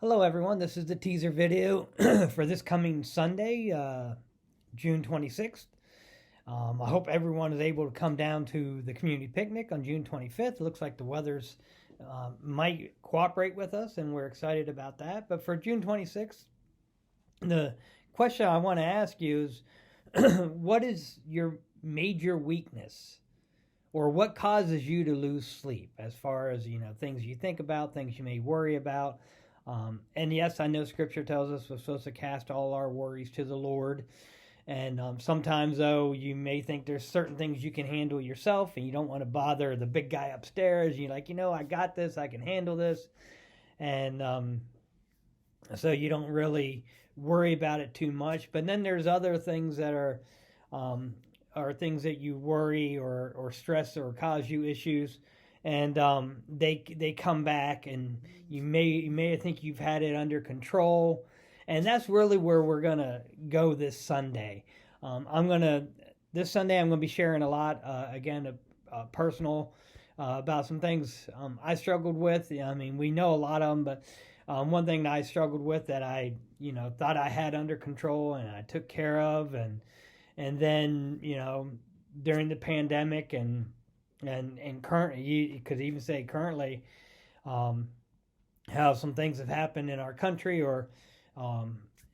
Hello, everyone. This is the teaser video for this coming Sunday, June 26th. I hope everyone is able to come down to the community picnic on June 25th. It looks like the weather's might cooperate with us, and we're excited about that. But for June 26th, the question I want to ask you is what is your major weakness? Or what causes you to lose sleep as far as things you think about, things you may worry about. And yes, I know scripture tells us we're supposed to cast all our worries to the Lord. And sometimes, though, you may think there's certain things you can handle yourself and you don't want to bother the big guy upstairs. You're like, I got this, I can handle this. And so you don't really worry about it too much. But then there's other things that um, are things that you worry or stress or cause you issues, and they come back, and you may think you've had it under control, and that's really where we're gonna go this Sunday. I'm gonna This Sunday I'm gonna be sharing a lot again personal about some things I struggled with. I mean, we know a lot of them, but one thing that I struggled with that I thought I had under control and I took care of, and then during the pandemic and currently, you could even say currently, um, how some things have happened in our country, or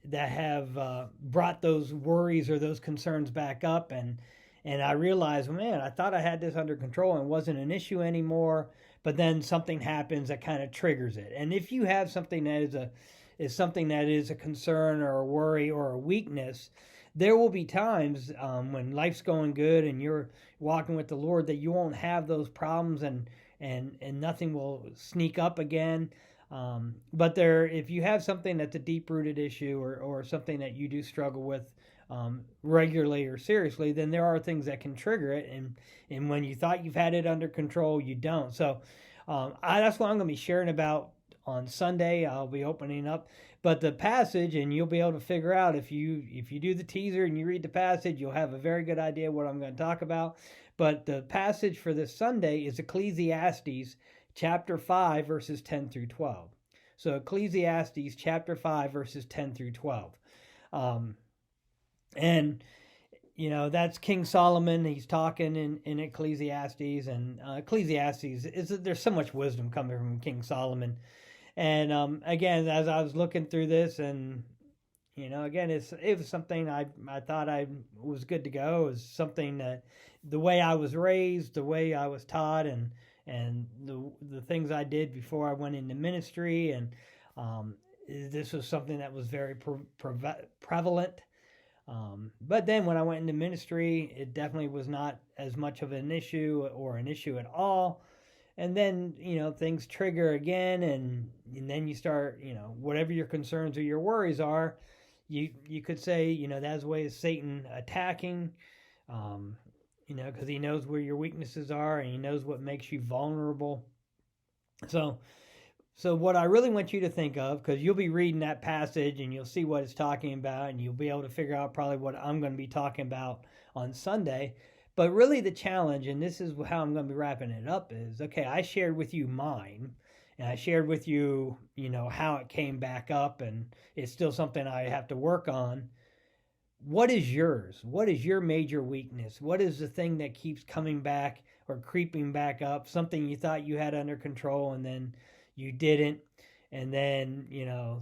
that have brought those worries or those concerns back up, and I realized, man, I thought I had this under control and wasn't an issue anymore. But then something happens that kind of triggers it. And if you have something that is something that is a concern or a worry or a weakness, there will be times when life's going good and you're walking with the Lord that you won't have those problems, and nothing will sneak up again. But if you have something that's a deep rooted issue, or something that you do struggle with regularly or seriously, then there are things that can trigger it. And when you thought you've had it under control, you don't. So that's what I'm going to be sharing about on Sunday. I'll be opening up, but the passage, and you'll be able to figure out if you do the teaser and you read the passage, you'll have a very good idea what I'm going to talk about. But the passage for this Sunday is Ecclesiastes chapter 5 verses 10 through 12. So Ecclesiastes chapter 5 verses 10 through 12. Um, and that's King Solomon. He's talking in Ecclesiastes, and Ecclesiastes there's so much wisdom coming from King Solomon. And again, as I was looking through this, and again, it was something I thought I was good to go. It was something that the way I was raised, the way I was taught, and the things I did before I went into ministry, and this was something that was very prevalent. But then when I went into ministry, it definitely was not as much of an issue, or an issue at all. And then things trigger again, and then you start, whatever your concerns or your worries are, you could say, that's a way of Satan attacking, because he knows where your weaknesses are, and he knows what makes you vulnerable. So what I really want you to think of, because you'll be reading that passage and you'll see what it's talking about, and you'll be able to figure out probably what I'm going to be talking about on Sunday. But really the challenge, and this is how I'm going to be wrapping it up, is, okay, I shared with you mine, and I shared with you, how it came back up, and it's still something I have to work on. What is yours? What is your major weakness? What is the thing that keeps coming back or creeping back up? Something you thought you had under control, and then you didn't, and then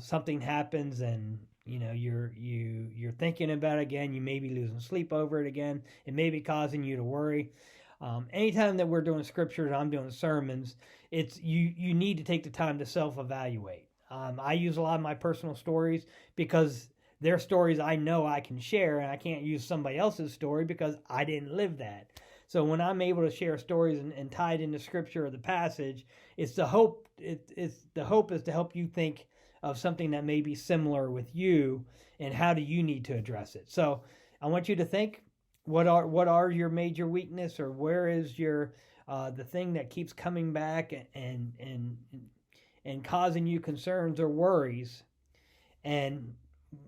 something happens, and you're thinking about it again. You may be losing sleep over it again. It may be causing you to worry. Anytime that we're doing scripture and I'm doing sermons, it's you need to take the time to self-evaluate. I use a lot of my personal stories because they're stories I know I can share, and I can't use somebody else's story because I didn't live that. So when I'm able to share stories and tie it into scripture or the passage, it's the hope. It's the hope is to help you think of something that may be similar with you, and how do you need to address it. So I want you to think, what are your major weakness, or where is your the thing that keeps coming back and causing you concerns or worries, and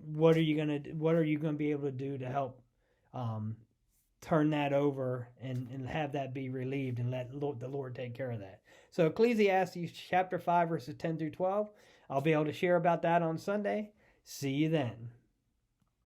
what are you gonna be able to do to help um, turn that over, and have that be relieved, and let the Lord take care of that. So Ecclesiastes chapter 5, verses 10 through 12. I'll be able to share about that on Sunday. See you then.